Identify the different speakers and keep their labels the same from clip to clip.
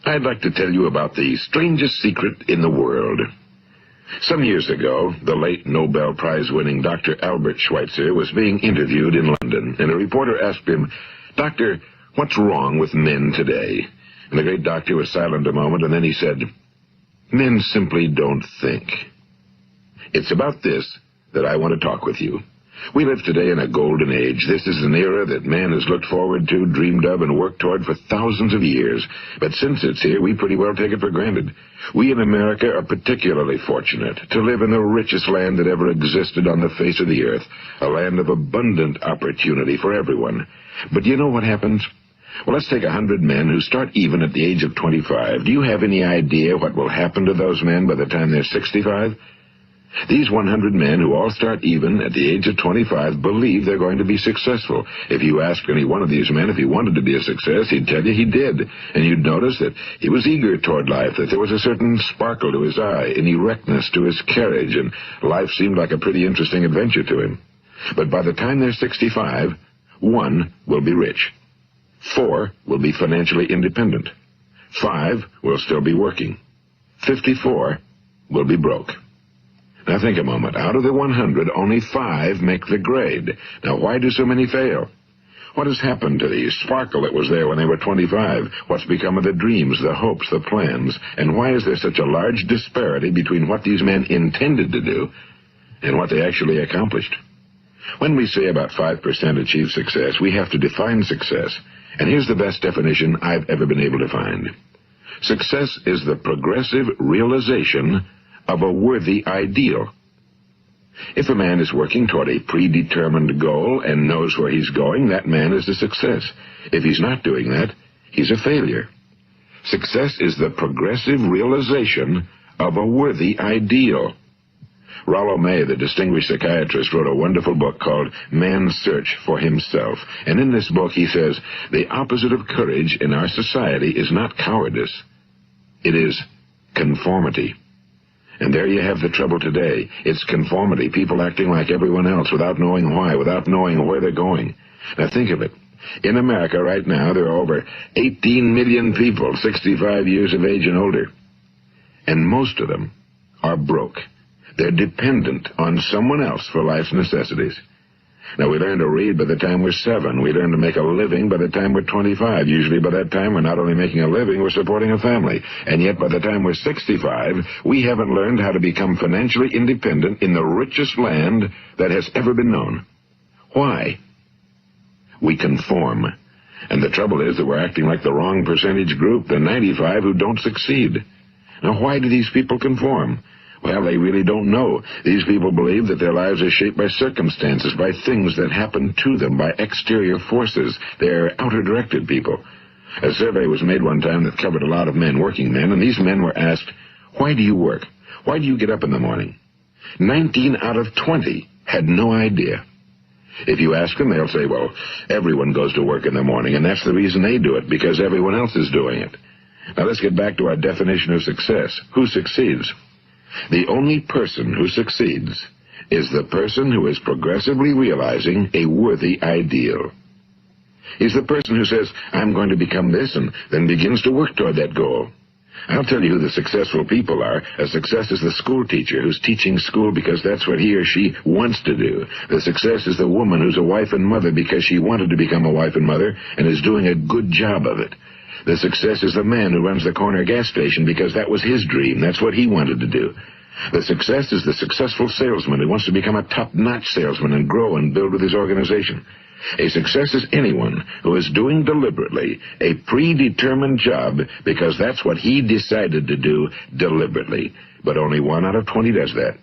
Speaker 1: I'd like to tell you about the strangest secret in the world. Some years ago, the late Nobel Prize-winning Dr. Albert Schweitzer was being interviewed in London, and a reporter asked him, "Doctor, what's wrong with men today?" And the great doctor was silent a moment, and then he said, "Men simply don't think." It's about this that I want to talk with you. We live today in a golden age. This is an era that man has looked forward to, dreamed of, and worked toward for thousands of years. But since it's here, we pretty well take it for granted. We in America are particularly fortunate to live in the richest land that ever existed on the face of the earth, a land of abundant opportunity for everyone. But you know what happens? Well, let's take 100 men who start even at the age of 25. Do you have any idea what will happen to those men by the time they're 65? These 100 men who all start even at the age of 25 believe they're going to be successful. If you asked any one of these men if he wanted to be a success, he'd tell you he did. And you'd notice that he was eager toward life, that there was a certain sparkle to his eye, an erectness to his carriage, and life seemed like a pretty interesting adventure to him. But by the time they're 65, 1 will be rich. 4 will be financially independent. 5 will still be working. 54 will be broke. Now think a moment. Out of the 100, only 5 make the grade. Now why do so many fail? What has happened to the sparkle that was there when they were 25? What's become of the dreams, the hopes, the plans? And why is there such a large disparity between what these men intended to do and what they actually accomplished? When we say about 5% achieve success, we have to define success. And here's the best definition I've ever been able to find. Success is the progressive realization of a worthy ideal. If a man is working toward a predetermined goal and knows where he's going, that man is a success. If he's not doing that, he's a failure. Success is the progressive realization of a worthy ideal. Rollo May, the distinguished psychiatrist, wrote a wonderful book called Man's Search for Himself. And in this book he says, the opposite of courage in our society is not cowardice. It is conformity. And there you have the trouble today. It's conformity, people acting like everyone else without knowing why, without knowing where they're going. Now think of it. In America right now, there are over 18 million people 65 years of age and older. And most of them are broke. They're dependent on someone else for life's necessities. Now, we learn to read by the time we're 7. We learn to make a living by the time we're 25. Usually by that time, we're not only making a living, we're supporting a family. And yet by the time we're 65, we haven't learned how to become financially independent in the richest land that has ever been known. Why? We conform. And the trouble is that we're acting like the wrong percentage group, the 95 who don't succeed. Now, why do these people conform? Well, they really don't know. These people believe that their lives are shaped by circumstances, by things that happen to them, by exterior forces. They're outer-directed people. A survey was made one time that covered a lot of men, working men, and these men were asked, why do you work? Why do you get up in the morning? 19 out of 20 had no idea. If you ask them, they'll say, well, everyone goes to work in the morning, and that's the reason they do it, because everyone else is doing it. Now let's get back to our definition of success. Who succeeds? The only person who succeeds is the person who is progressively realizing a worthy ideal. He's the person who says, I'm going to become this, and then begins to work toward that goal. I'll tell you who the successful people are. A success is the school teacher who's teaching school because that's what he or she wants to do. The success is the woman who's a wife and mother because she wanted to become a wife and mother and is doing a good job of it. The success is the man who runs the corner gas station because that was his dream. That's what he wanted to do. The success is the successful salesman who wants to become a top-notch salesman and grow and build with his organization. A success is anyone who is doing deliberately a predetermined job because that's what he decided to do deliberately. But only 1 out of 20 does that.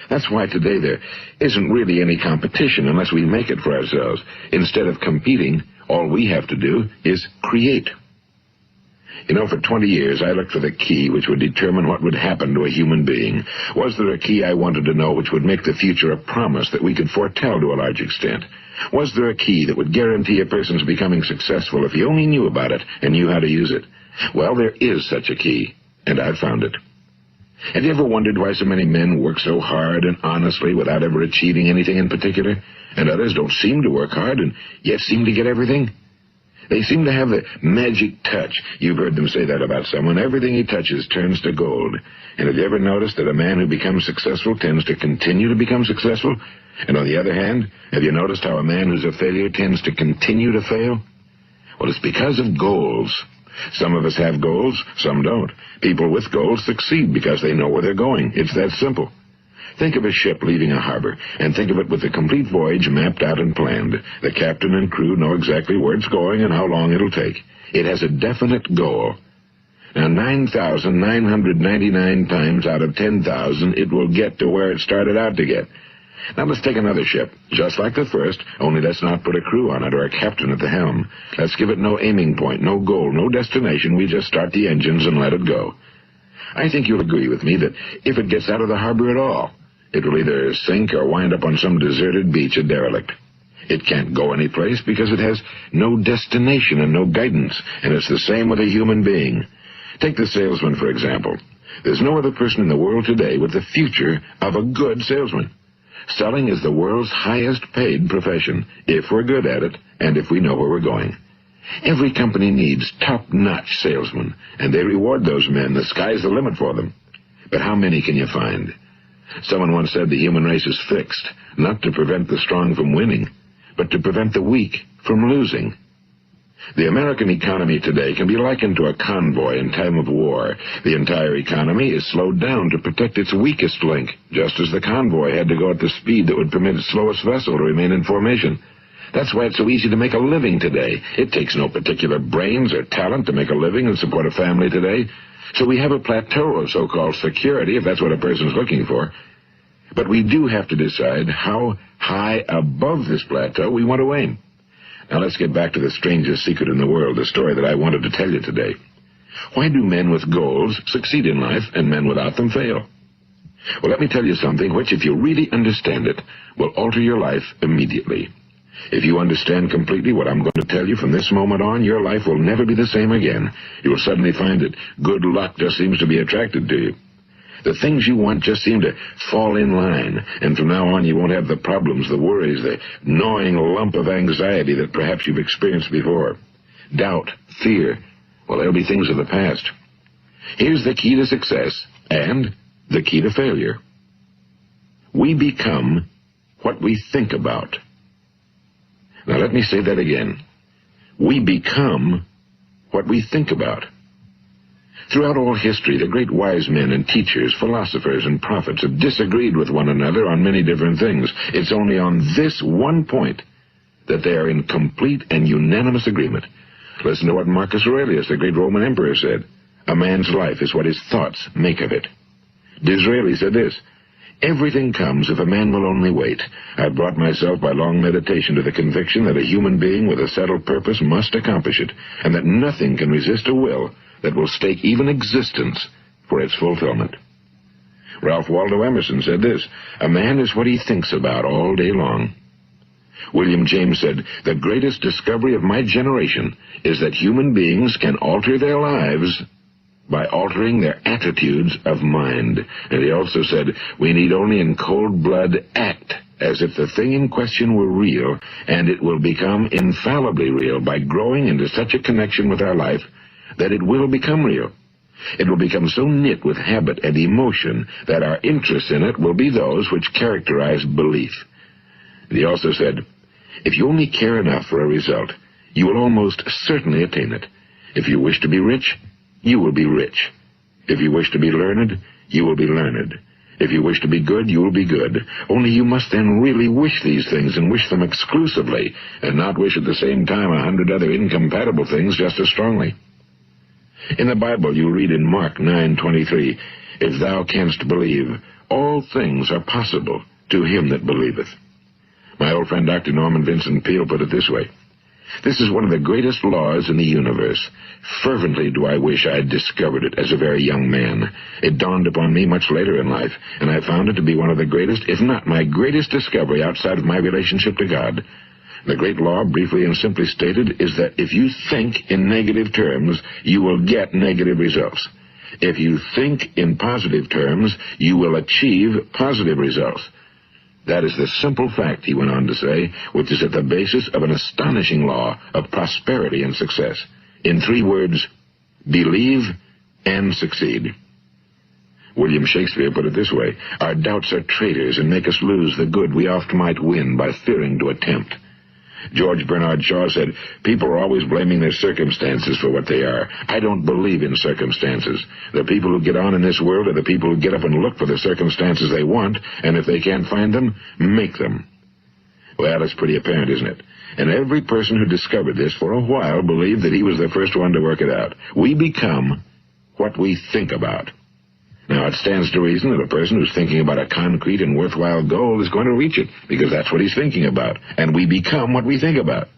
Speaker 1: That's why today there isn't really any competition unless we make it for ourselves. Instead of competing, all we have to do is create. You know, for 20 years, I looked for the key which would determine what would happen to a human being. Was there a key I wanted to know which would make the future a promise that we could foretell to a large extent? Was there a key that would guarantee a person's becoming successful if he only knew about it and knew how to use it? Well, there is such a key, and I've found it. Have you ever wondered why so many men work so hard and honestly without ever achieving anything in particular, and others don't seem to work hard and yet seem to get everything? They seem to have the magic touch. You've heard them say that about someone. Everything he touches turns to gold. And have you ever noticed that a man who becomes successful tends to continue to become successful? And on the other hand, have you noticed how a man who's a failure tends to continue to fail? Well, it's because of goals. Some of us have goals, some don't. People with goals succeed because they know where they're going. It's that simple. Think of a ship leaving a harbor, and think of it with the complete voyage mapped out and planned. The captain and crew know exactly where it's going and how long it'll take. It has a definite goal. Now, 9,999 times out of 10,000, it will get to where it started out to get. Now, let's take another ship, just like the first, only let's not put a crew on it or a captain at the helm. Let's give it no aiming point, no goal, no destination. We just start the engines and let it go. I think you'll agree with me that if it gets out of the harbor at all, it will either sink or wind up on some deserted beach, a derelict. It can't go anyplace because it has no destination and no guidance, and it's the same with a human being. Take the salesman, for example. There's no other person in the world today with the future of a good salesman. Selling is the world's highest-paid profession, if we're good at it and if we know where we're going. Every company needs top-notch salesmen, and they reward those men. The sky's the limit for them. But how many can you find? Someone once said the human race is fixed, not to prevent the strong from winning, but to prevent the weak from losing. The American economy today can be likened to a convoy in time of war. The entire economy is slowed down to protect its weakest link, just as the convoy had to go at the speed that would permit its slowest vessel to remain in formation. That's why it's so easy to make a living today. It takes no particular brains or talent to make a living and support a family today. So we have a plateau of so-called security, if that's what a person's looking for. But we do have to decide how high above this plateau we want to aim. Now let's get back to the strangest secret in the world, the story that I wanted to tell you today. Why do men with goals succeed in life and men without them fail? Well, let me tell you something which, if you really understand it, will alter your life immediately. If you understand completely what I'm going to tell you from this moment on, your life will never be the same again. You'll suddenly find that good luck just seems to be attracted to you. The things you want just seem to fall in line, and from now on you won't have the problems, the worries, the gnawing lump of anxiety that perhaps you've experienced before. Doubt, fear, well, they'll be things of the past. Here's the key to success and the key to failure. We become what we think about. Now let me say that again. We become what we think about. Throughout all history, the great wise men and teachers, philosophers and prophets have disagreed with one another on many different things. It's only on this one point that they are in complete and unanimous agreement. Listen to what Marcus Aurelius, the great Roman emperor, said. A man's life is what his thoughts make of it. Disraeli said this. Everything comes if a man will only wait. I've brought myself by long meditation to the conviction that a human being with a settled purpose must accomplish it, and that nothing can resist a will that will stake even existence for its fulfillment. Ralph Waldo Emerson said this, a man is what he thinks about all day long. William James said, the greatest discovery of my generation is that human beings can alter their lives by altering their attitudes of mind. And he also said, we need only in cold blood act as if the thing in question were real, and it will become infallibly real by growing into such a connection with our life that it will become real. It will become so knit with habit and emotion that our interest in it will be those which characterize belief. And he also said, if you only care enough for a result, you will almost certainly attain it. If you wish to be rich, you will be rich. If you wish to be learned, you will be learned. If you wish to be good, you will be good. Only you must then really wish these things and wish them exclusively, and not wish at the same time 100 other incompatible things just as strongly. In the Bible, you read in Mark 9:23, if thou canst believe, all things are possible to him that believeth. My old friend Dr. Norman Vincent Peale put it this way, this is one of the greatest laws in the universe. Fervently do I wish I had discovered it as a very young man. It dawned upon me much later in life, and I found it to be one of the greatest, if not my greatest discovery outside of my relationship to God. The great law, briefly and simply stated, is that if you think in negative terms, you will get negative results. If you think in positive terms, you will achieve positive results. That is the simple fact, he went on to say, which is at the basis of an astonishing law of prosperity and success. In 3 words, believe and succeed. William Shakespeare put it this way: our doubts are traitors and make us lose the good we oft might win by fearing to attempt. George Bernard Shaw said, people are always blaming their circumstances for what they are. I don't believe in circumstances. The people who get on in this world are the people who get up and look for the circumstances they want, and if they can't find them, make them. Well, it's pretty apparent, isn't it? And every person who discovered this for a while believed that he was the first one to work it out. We become what we think about. Now, it stands to reason that a person who's thinking about a concrete and worthwhile goal is going to reach it, because that's what he's thinking about, and we become what we think about.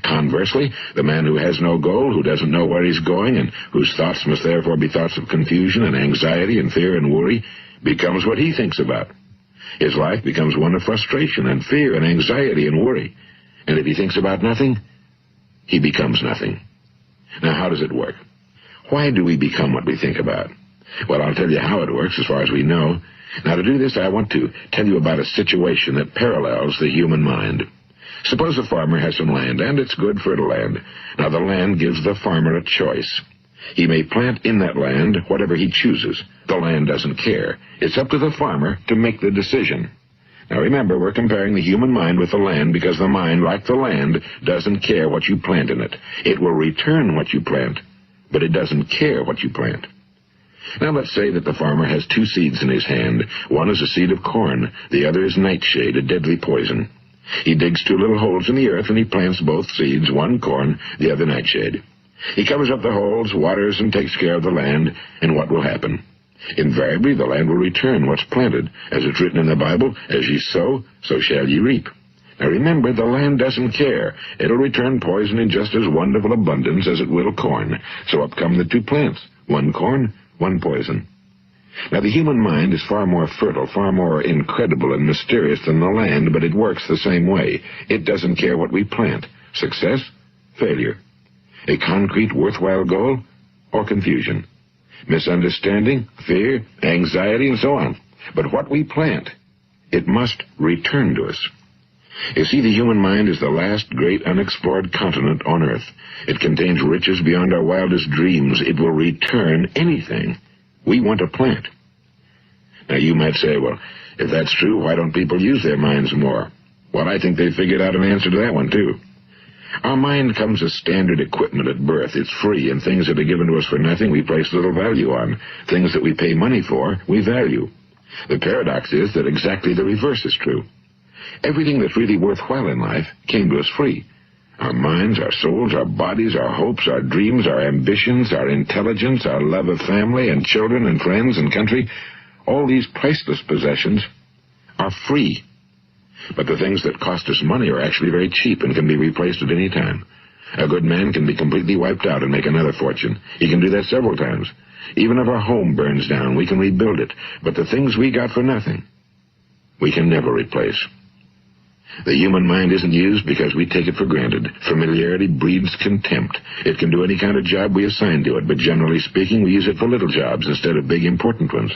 Speaker 1: Conversely, the man who has no goal, who doesn't know where he's going, and whose thoughts must therefore be thoughts of confusion and anxiety and fear and worry, becomes what he thinks about. His life becomes one of frustration and fear and anxiety and worry. And if he thinks about nothing, he becomes nothing. Now, how does it work? Why do we become what we think about? Well, I'll tell you how it works as far as we know. Now, to do this, I want to tell you about a situation that parallels the human mind. Suppose a farmer has some land, and it's good fertile land. Now, the land gives the farmer a choice. He may plant in that land whatever he chooses. The land doesn't care. It's up to the farmer to make the decision. Now, remember, we're comparing the human mind with the land because the mind, like the land, doesn't care what you plant in it. It will return what you plant, but it doesn't care what you plant. Now, let's say that the farmer has 2 seeds in his hand. One is a seed of corn. The other is nightshade, a deadly poison. He digs 2 little holes in the earth, and he plants both seeds, one corn, the other nightshade. He covers up the holes, waters, and takes care of the land, and what will happen? Invariably, the land will return what's planted. As it's written in the Bible, as ye sow, so shall ye reap. Now, remember, the land doesn't care. It'll return poison in just as wonderful abundance as it will corn. So up come the 2 plants, one corn, one poison. Now, the human mind is far more fertile, far more incredible and mysterious than the land, but it works the same way. It doesn't care what we plant. Success, failure. A concrete, worthwhile goal, or confusion. Misunderstanding, fear, anxiety, and so on. But what we plant, it must return to us. You see, the human mind is the last great unexplored continent on Earth. It contains riches beyond our wildest dreams. It will return anything we want to plant. Now, you might say, well, if that's true, why don't people use their minds more? Well, I think they figured out an answer to that one, too. Our mind comes as standard equipment at birth. It's free, and things that are given to us for nothing we place little value on. Things that we pay money for, we value. The paradox is that exactly the reverse is true. Everything that's really worthwhile in life came to us free. Our minds, our souls, our bodies, our hopes, our dreams, our ambitions, our intelligence, our love of family and children and friends and country, all these priceless possessions are free. But the things that cost us money are actually very cheap and can be replaced at any time. A good man can be completely wiped out and make another fortune. He can do that several times. Even if our home burns down, we can rebuild it. But the things we got for nothing, we can never replace. The human mind isn't used because we take it for granted. Familiarity breeds contempt. It can do any kind of job we assign to it, but generally speaking, we use it for little jobs instead of big, important ones.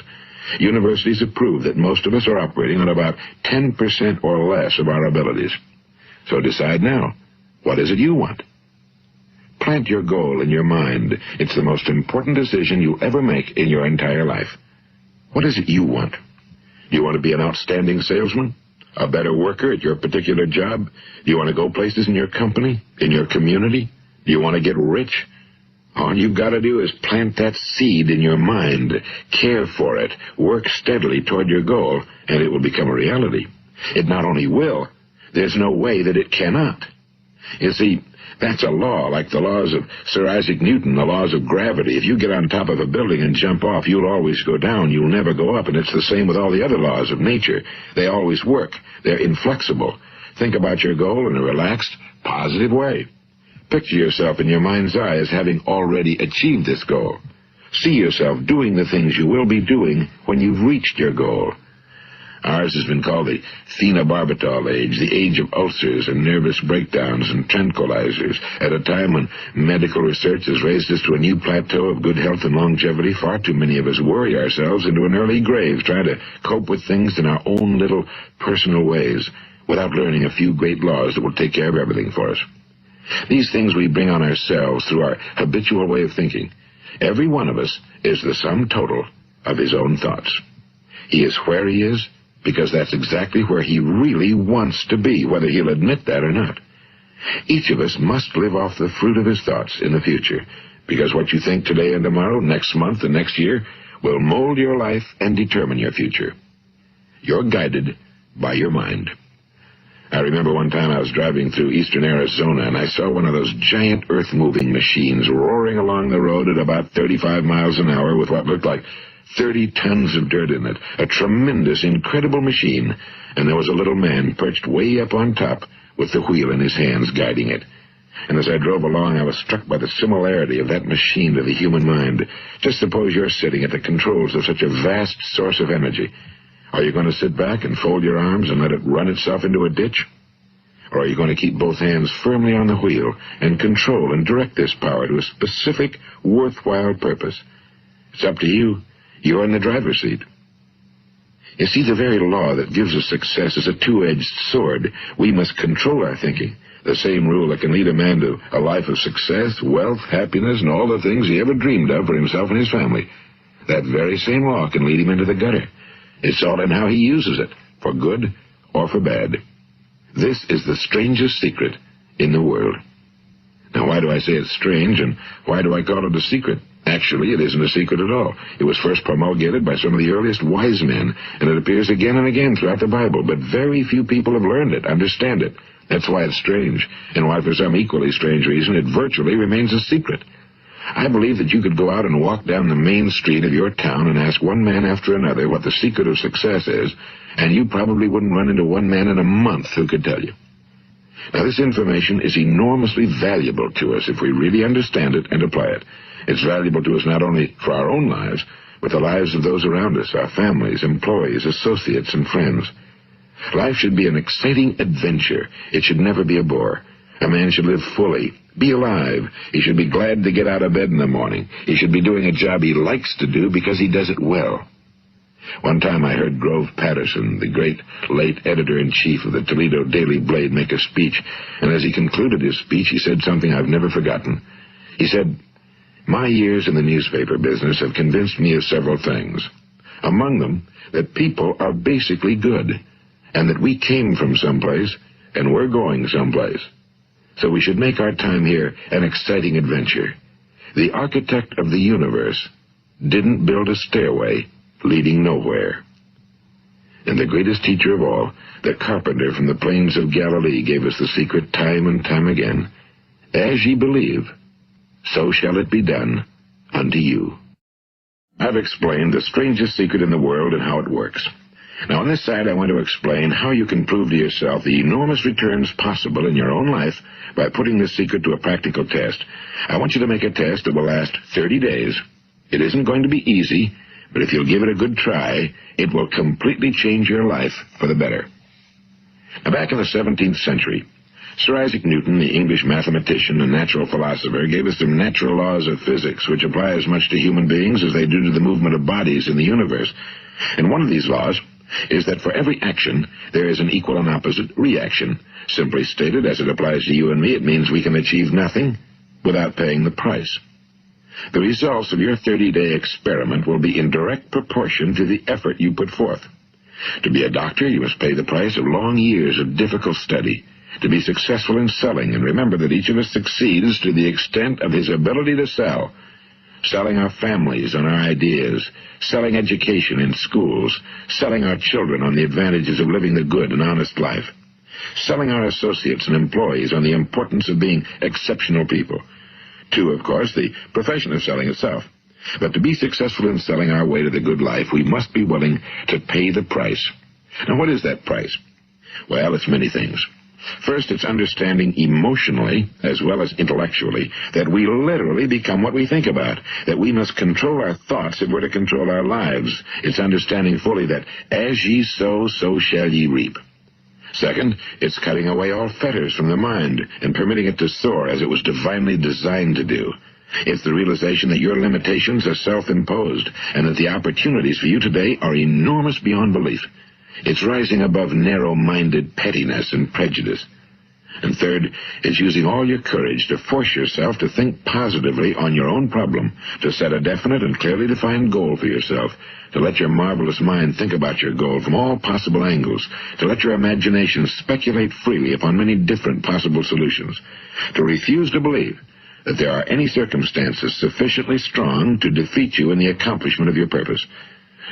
Speaker 1: Universities have proved that most of us are operating on about 10% or less of our abilities. So decide now, what is it you want? Plant your goal in your mind. It's the most important decision you'll ever make in your entire life. What is it you want? Do you want to be an outstanding salesman? A better worker at your particular job? Do you want to go places in your company, in your community? Do you want to get rich? All you've got to do is plant that seed in your mind, care for it, work steadily toward your goal, and it will become a reality. It not only will, there's no way that it cannot. You see, that's a law, like the laws of Sir Isaac Newton, the laws of gravity. If you get on top of a building and jump off, you'll always go down. You'll never go up, and it's the same with all the other laws of nature. They always work. They're inflexible. Think about your goal in a relaxed, positive way. Picture yourself in your mind's eye as having already achieved this goal. See yourself doing the things you will be doing when you've reached your goal. Ours has been called the phenobarbital age, the age of ulcers and nervous breakdowns and tranquilizers. At a time when medical research has raised us to a new plateau of good health and longevity, far too many of us worry ourselves into an early grave trying to cope with things in our own little personal ways without learning a few great laws that will take care of everything for us. These things we bring on ourselves through our habitual way of thinking. Every one of us is the sum total of his own thoughts. He is where he is because that's exactly where he really wants to be, whether he'll admit that or not. Each of us must live off the fruit of his thoughts in the future, because what you think today and tomorrow, next month and next year, will mold your life and determine your future. You're guided by your mind. I remember one time I was driving through eastern Arizona, and I saw one of those giant earth-moving machines roaring along the road at about 35 miles an hour with what looked like 30 tons of dirt in it. A tremendous, incredible machine, and there was a little man perched way up on top with the wheel in his hands guiding it. And as I drove along, I was struck by the similarity of that machine to the human mind. Just suppose you're sitting at the controls of such a vast source of energy. Are you going to sit back and fold your arms and let it run itself into a ditch? Or are you going to keep both hands firmly on the wheel and control and direct this power to a specific, worthwhile purpose? It's up to you. You're in the driver's seat. You see, the very law that gives us success is a two-edged sword. We must control our thinking. The same rule that can lead a man to a life of success, wealth, happiness, and all the things he ever dreamed of for himself and his family. That very same law can lead him into the gutter. It's all in how he uses it, for good or for bad. This is the strangest secret in the world. Now, why do I say it's strange, and why do I call it a secret? Actually, it isn't a secret at all. It was first promulgated by some of the earliest wise men, and it appears again and again throughout the Bible, but very few people have learned it, understand it. That's why it's strange, and why for some equally strange reason it virtually remains a secret. I believe that you could go out and walk down the main street of your town and ask one man after another what the secret of success is, and you probably wouldn't run into one man in a month who could tell you. Now, this information is enormously valuable to us if we really understand it and apply it. It's valuable to us not only for our own lives, but the lives of those around us, our families, employees, associates, and friends. Life should be an exciting adventure. It should never be a bore. A man should live fully, be alive. He should be glad to get out of bed in the morning. He should be doing a job he likes to do because he does it well. One time I heard Grove Patterson, the great late editor-in-chief of the Toledo Daily Blade, make a speech, and as he concluded his speech, he said something I've never forgotten. He said, "My years in the newspaper business have convinced me of several things. Among them, that people are basically good, and that we came from someplace, and we're going someplace. So we should make our time here an exciting adventure. The architect of the universe didn't build a stairway leading nowhere." And the greatest teacher of all, the carpenter from the plains of Galilee, gave us the secret time and time again. As ye believe, so shall it be done unto you. I've explained the strangest secret in the world and how it works. Now, on this side, I want to explain how you can prove to yourself the enormous returns possible in your own life by putting this secret to a practical test. I want you to make a test that will last 30 days. It isn't going to be easy, but if you'll give it a good try, it will completely change your life for the better. Now, back in the 17th century, Sir Isaac Newton, the English mathematician and natural philosopher, gave us some natural laws of physics which apply as much to human beings as they do to the movement of bodies in the universe. And one of these laws is that for every action, there is an equal and opposite reaction. Simply stated, as it applies to you and me, it means we can achieve nothing without paying the price. The results of your 30-day experiment will be in direct proportion to the effort you put forth. To be a doctor, you must pay the price of long years of difficult study. To be successful in selling, and remember that each of us succeeds to the extent of his ability to sell. Selling our families on our ideas, selling education in schools, selling our children on the advantages of living the good and honest life, selling our associates and employees on the importance of being exceptional people. To, of course, the profession of selling itself. But to be successful in selling our way to the good life, we must be willing to pay the price. Now, what is that price? Well, it's many things. First, it's understanding emotionally, as well as intellectually, that we literally become what we think about, that we must control our thoughts if we're to control our lives. It's understanding fully that as ye sow, so shall ye reap. Second, it's cutting away all fetters from the mind and permitting it to soar as it was divinely designed to do. It's the realization that your limitations are self-imposed and that the opportunities for you today are enormous beyond belief. It's rising above narrow-minded pettiness and prejudice. And third, it's using all your courage to force yourself to think positively on your own problem, to set a definite and clearly defined goal for yourself, to let your marvelous mind think about your goal from all possible angles, to let your imagination speculate freely upon many different possible solutions, to refuse to believe that there are any circumstances sufficiently strong to defeat you in the accomplishment of your purpose,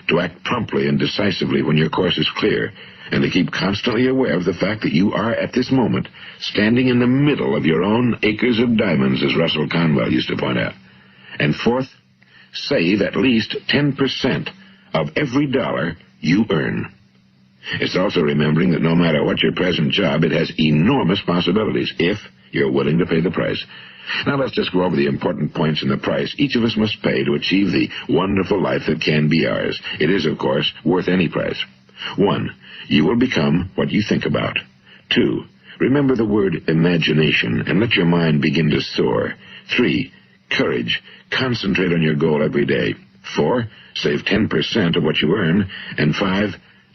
Speaker 1: to act promptly and decisively when your course is clear, and to keep constantly aware of the fact that you are, at this moment, standing in the middle of your own acres of diamonds, as Russell Conwell used to point out. And fourth, save at least 10% of every dollar you earn. It's also remembering that no matter what your present job, it has enormous possibilities, if you're willing to pay the price. Now let's just go over the important points in the price each of us must pay to achieve the wonderful life that can be ours. It is, of course, worth any price. 1. You will become what you think about. 2. Remember the word imagination and let your mind begin to soar. 3. Courage. Concentrate on your goal every day. 4. Save 10% of what you earn. And 5.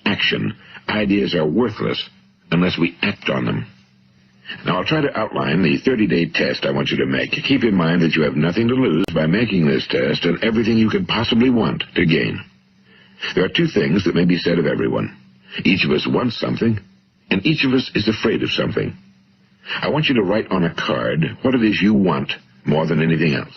Speaker 1: Action. Ideas are worthless unless we act on them. Now, I'll try to outline the 30-day test I want you to make. Keep in mind that you have nothing to lose by making this test and everything you could possibly want to gain. There are 2 things that may be said of everyone. Each of us wants something, and each of us is afraid of something. I want you to write on a card what it is you want more than anything else.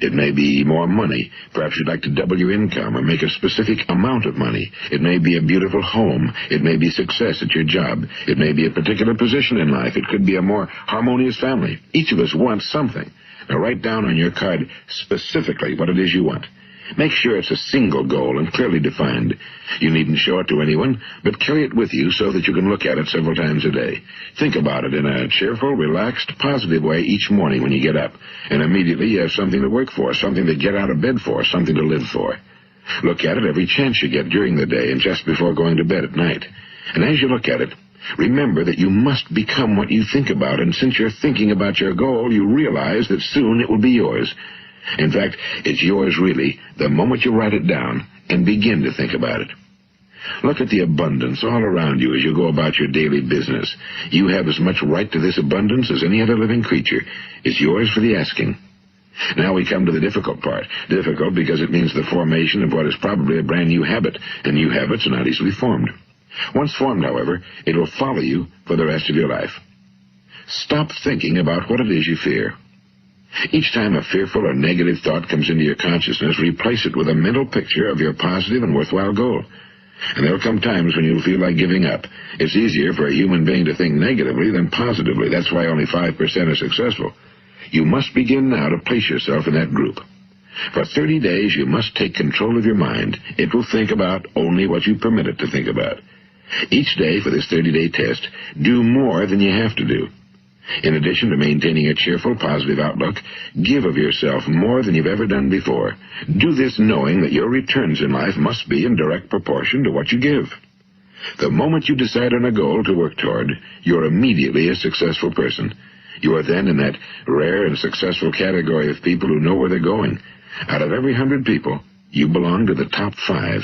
Speaker 1: It may be more money. Perhaps you'd like to double your income or make a specific amount of money. It may be a beautiful home. It may be success at your job. It may be a particular position in life. It could be a more harmonious family. Each of us wants something. Now write down on your card specifically what it is you want. Make sure it's a single goal and clearly defined. You needn't show it to anyone, but carry it with you so that you can look at it several times a day. Think about it in a cheerful, relaxed, positive way each morning when you get up, and immediately you have something to work for, something to get out of bed for, something to live for. Look at it every chance you get during the day and just before going to bed at night. And as you look at it, remember that you must become what you think about, and since you're thinking about your goal, you realize that soon it will be yours. In fact, it's yours really the moment you write it down and begin to think about it. Look at the abundance all around you as you go about your daily business. You have as much right to this abundance as any other living creature. It's yours for the asking. Now we come to the difficult part. Difficult because it means the formation of what is probably a brand new habit, and new habits are not easily formed. Once formed, however, it will follow you for the rest of your life. Stop thinking about what it is you fear. Each time a fearful or negative thought comes into your consciousness, replace it with a mental picture of your positive and worthwhile goal. And there will come times when you'll feel like giving up. It's easier for a human being to think negatively than positively. That's why only 5% are successful. You must begin now to place yourself in that group. For 30 days, you must take control of your mind. It will think about only what you permit it to think about. Each day for this 30-day test, do more than you have to do. In addition to maintaining a cheerful, positive outlook, give of yourself more than you've ever done before. Do this knowing that your returns in life must be in direct proportion to what you give. The moment you decide on a goal to work toward, you're immediately a successful person. You are then in that rare and successful category of people who know where they're going. Out of every 100 people, you belong to the top 5.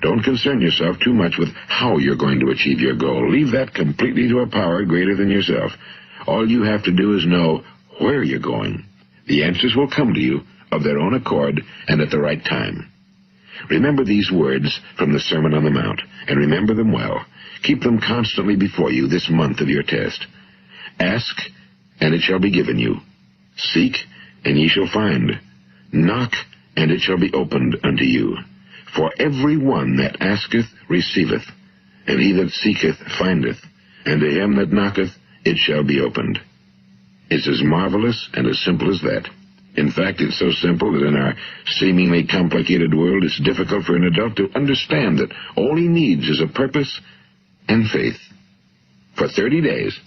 Speaker 1: Don't concern yourself too much with how you're going to achieve your goal. Leave that completely to a power greater than yourself. All you have to do is know where you're going. The answers will come to you of their own accord and at the right time. Remember these words from the Sermon on the Mount, and remember them well. Keep them constantly before you this month of your test. Ask, and it shall be given you. Seek, and ye shall find. Knock, and it shall be opened unto you. For every one that asketh receiveth, and he that seeketh findeth, and to him that knocketh it shall be opened. It's as marvelous and as simple as that. In fact, it's so simple that in our seemingly complicated world, it's difficult for an adult to understand that all he needs is a purpose and faith. For 30 days,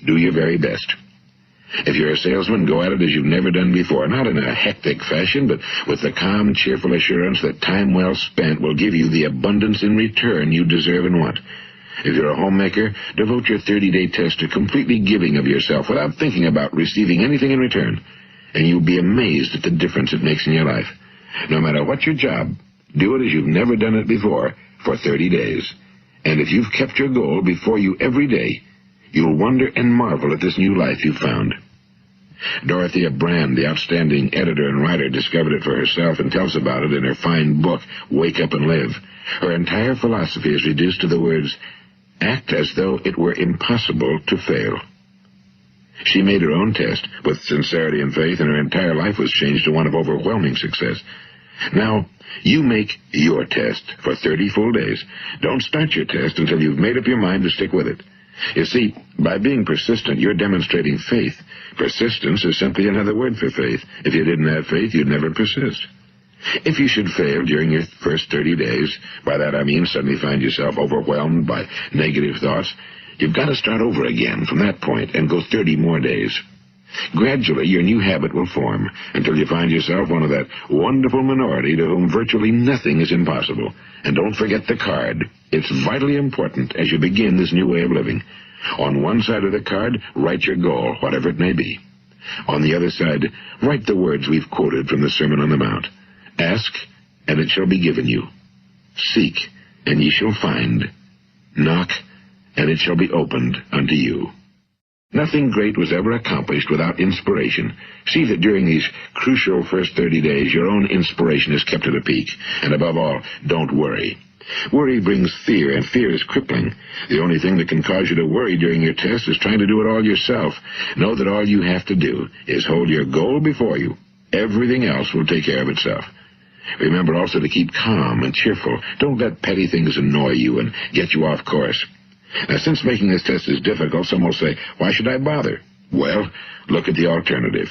Speaker 1: Do your very best. If you're a salesman, go at it as you've never done before, not in a hectic fashion, but with the calm, cheerful assurance that time well spent will give you the abundance in return you deserve and want. If you're a homemaker, devote your 30-day test to completely giving of yourself without thinking about receiving anything in return, and you'll be amazed at the difference it makes in your life. No matter what your job, do it as you've never done it before for 30 days. And if you've kept your goal before you every day, you'll wonder and marvel at this new life you've found. Dorothea Brand, the outstanding editor and writer, discovered it for herself and tells about it in her fine book, Wake Up and Live. Her entire philosophy is reduced to the words, act as though it were impossible to fail. She made her own test with sincerity and faith, and her entire life was changed to one of overwhelming success. Now, you make your test for 30 full days. Don't start your test until you've made up your mind to stick with it. You see, by being persistent, you're demonstrating faith. Persistence is simply another word for faith. If you didn't have faith, you'd never persist. If you should fail during your first 30 days, by that I mean suddenly find yourself overwhelmed by negative thoughts, you've got to start over again from that point and go 30 more days. Gradually, your new habit will form until you find yourself one of that wonderful minority to whom virtually nothing is impossible. And don't forget the card. It's vitally important as you begin this new way of living. On one side of the card, write your goal, whatever it may be. On the other side, write the words we've quoted from the Sermon on the Mount. Ask, and it shall be given you. Seek, and ye shall find. Knock, and it shall be opened unto you. Nothing great was ever accomplished without inspiration. See that during these crucial first 30 days, your own inspiration is kept at a peak. And above all, don't worry. Worry brings fear, and fear is crippling. The only thing that can cause you to worry during your test is trying to do it all yourself. Know that all you have to do is hold your goal before you. Everything else will take care of itself. Remember also to keep calm and cheerful. Don't let petty things annoy you and get you off course. Now, since making this test is difficult, some will say, why should I bother? Well, look at the alternative.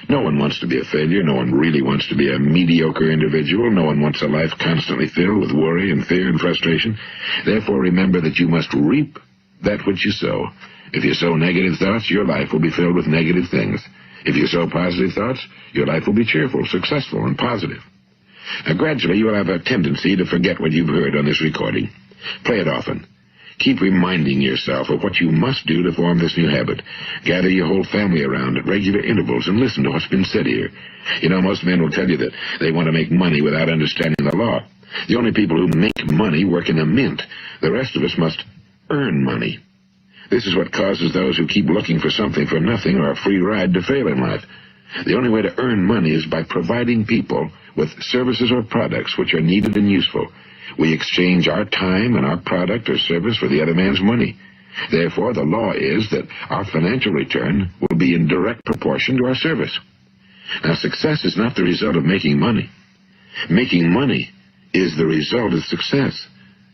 Speaker 1: No one wants to be a failure. No one really wants to be a mediocre individual. No one wants a life constantly filled with worry and fear and frustration. Therefore, remember that you must reap that which you sow. If you sow negative thoughts, your life will be filled with negative things. If you sow positive thoughts, your life will be cheerful, successful, and positive. Now, gradually, you will have a tendency to forget what you've heard on this recording. Play it often. Keep reminding yourself of what you must do to form this new habit. Gather your whole family around at regular intervals and listen to what's been said here. You know, most men will tell you that they want to make money without understanding the law. The only people who make money work in a mint. The rest of us must earn money. This is what causes those who keep looking for something for nothing or a free ride to fail in life. The only way to earn money is by providing people with services or products which are needed and useful. We exchange our time and our product or service for the other man's money. Therefore, the law is that our financial return will be in direct proportion to our service. Now, success is not the result of making money. Making money is the result of success,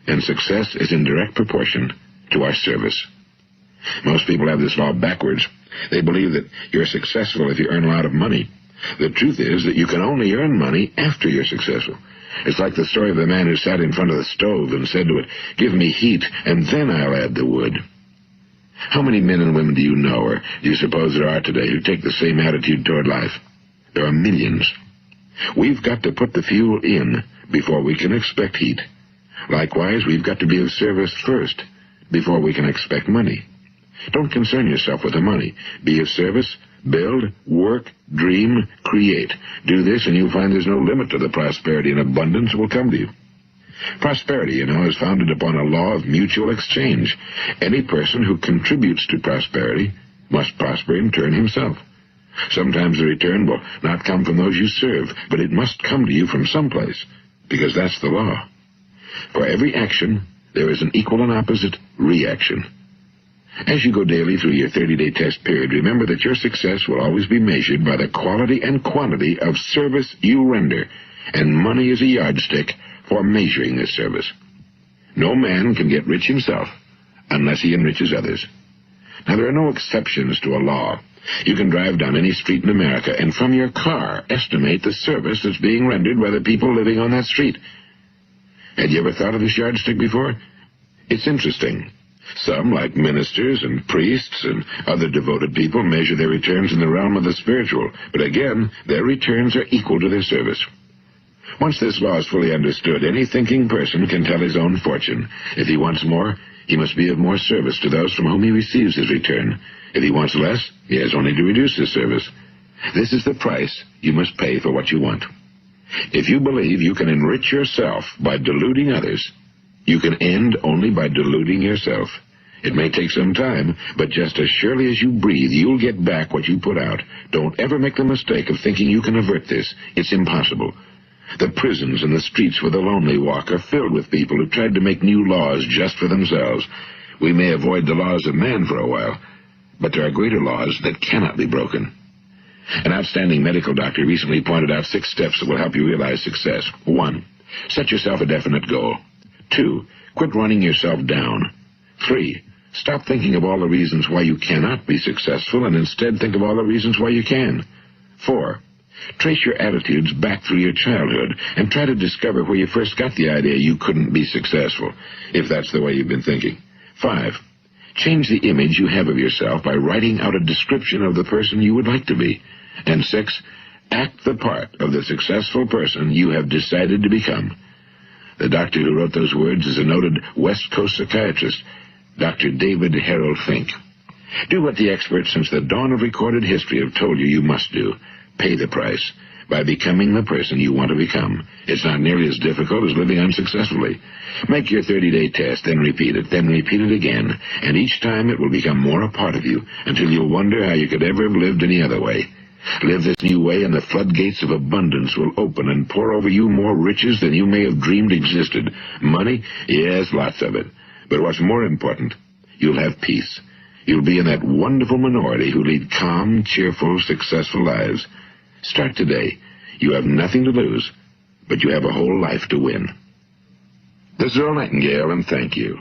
Speaker 1: and success is in direct proportion to our service. Most people have this law backwards. They believe that you're successful if you earn a lot of money. The truth is that you can only earn money after you're successful. It's like the story of the man who sat in front of the stove and said to it, "Give me heat, and then I'll add the wood." How many men and women do you know, or do you suppose there are today, who take the same attitude toward life? There are millions. We've got to put the fuel in before we can expect heat. Likewise, we've got to be of service first before we can expect money. Don't concern yourself with the money. Be of service, build, work, dream, create. Do this, and you'll find there's no limit to the prosperity and abundance that will come to you. Prosperity, you know, is founded upon a law of mutual exchange. Any person who contributes to prosperity must prosper in turn himself. Sometimes the return will not come from those you serve, but it must come to you from someplace, because that's the law. For every action, there is an equal and opposite reaction. As you go daily through your 30-day test period, remember that your success will always be measured by the quality and quantity of service you render, and money is a yardstick for measuring this service. No man can get rich himself unless he enriches others. Now, there are no exceptions to a law. You can drive down any street in America and from your car estimate the service that's being rendered by the people living on that street. Had you ever thought of this yardstick before? It's interesting. Some, like ministers and priests and other devoted people, measure their returns in the realm of the spiritual, but again, their returns are equal to their service. Once this law is fully understood, any thinking person can tell his own fortune. If he wants more, he must be of more service to those from whom he receives his return. If he wants less, he has only to reduce his service. This is the price you must pay for what you want. If you believe you can enrich yourself by deluding others, you can end only by deluding yourself. It may take some time, but just as surely as you breathe, you'll get back what you put out. Don't ever make the mistake of thinking you can avert this. It's impossible. The prisons and the streets where the lonely walk are filled with people who tried to make new laws just for themselves. We may avoid the laws of man for a while, but there are greater laws that cannot be broken. An outstanding medical doctor recently pointed out 6 steps that will help you realize success. 1. Set yourself a definite goal. 2. Quit running yourself down. 3. Stop thinking of all the reasons why you cannot be successful and instead think of all the reasons why you can. 4. Trace your attitudes back through your childhood and try to discover where you first got the idea you couldn't be successful, if that's the way you've been thinking. 5. Change the image you have of yourself by writing out a description of the person you would like to be. And 6. Act the part of the successful person you have decided to become. The doctor who wrote those words is a noted West Coast psychiatrist, Dr. David Harold Fink. Do what the experts since the dawn of recorded history have told you you must do. Pay the price by becoming the person you want to become. It's not nearly as difficult as living unsuccessfully. Make your 30-day test, then repeat it again, and each time it will become more a part of you until you'll wonder how you could ever have lived any other way. Live this new way and the floodgates of abundance will open and pour over you more riches than you may have dreamed existed. Money? Yes, lots of it. But what's more important, you'll have peace. You'll be in that wonderful minority who lead calm, cheerful, successful lives. Start today. You have nothing to lose, but you have a whole life to win. This is Earl Nightingale, and thank you.